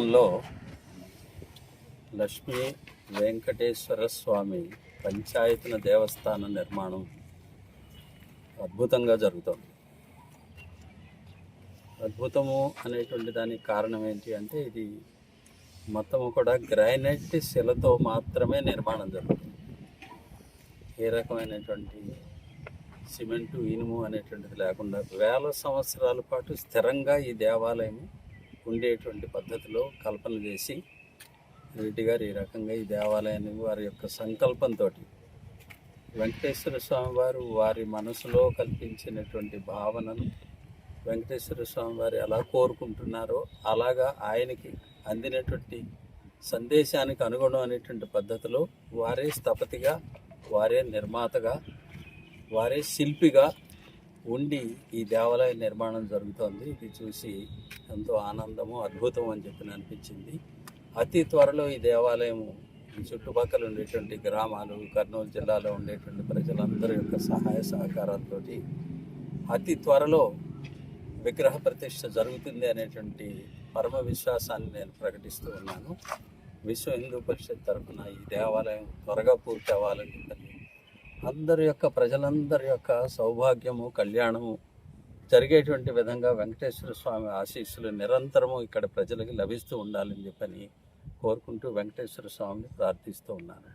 లో లక్ష్మీ వెంకటేశ్వర స్వామి పంచాయతన దేవస్థాన నిర్మాణం అద్భుతంగా జరుగుతుంది. అద్భుతము అనేటువంటి దానికి కారణం ఏంటి అంటే, ఇది మొత్తము కూడా గ్రానైట్ శిలతో మాత్రమే నిర్మాణం జరుగుతుంది. ఏ రకమైనటువంటి సిమెంటు, ఇనుము అనేటువంటిది లేకుండా వేల సంవత్సరాల పాటు స్థిరంగా ఈ దేవాలయం ఉండేటువంటి పద్ధతిలో కల్పన చేసి రెడ్డి గారు ఈ రకంగా ఈ దేవాలయాన్ని వారి యొక్క సంకల్పంతో వెంకటేశ్వర స్వామి వారు వారి మనసులో కల్పించినటువంటి భావనను వెంకటేశ్వర స్వామి వారు ఎలా కోరుకుంటున్నారో అలాగా ఆయనకి అందినటువంటి సందేశానికి అనుగుణం అనేటువంటి పద్ధతిలో వారే స్థపతిగా, వారే నిర్మాతగా, వారే శిల్పిగా ఉండి ఈ దేవాలయ నిర్మాణం జరుగుతోంది. ఇది చూసి ఎంతో ఆనందము, అద్భుతం అని చెప్పి అనిపించింది. అతి త్వరలో ఈ దేవాలయం ఈ చుట్టుపక్కల ఉండేటువంటి గ్రామాలు, కర్నూలు జిల్లాలో ఉండేటువంటి ప్రజలందరి యొక్క సహాయ సహకారాలతో అతి త్వరలో విగ్రహ ప్రతిష్ఠ జరుగుతుంది అనేటువంటి పరమ విశ్వాసాన్ని నేను ప్రకటిస్తూ ఉన్నాను. విశ్వ హిందూ పరిషత్ తరఫున ఈ దేవాలయం త్వరగా పూర్తి అవ్వాలని చెప్పి అందరి యొక్క ప్రజలందరి యొక్క సౌభాగ్యము, కళ్యాణము జరిగేటువంటి విధంగా వెంకటేశ్వర స్వామి ఆశీస్సులు నిరంతరము ఇక్కడ ప్రజలకి లభిస్తూ ఉండాలని చెప్పని కోరుకుంటూ వెంకటేశ్వర స్వామిని ప్రార్థిస్తూ ఉన్నాను.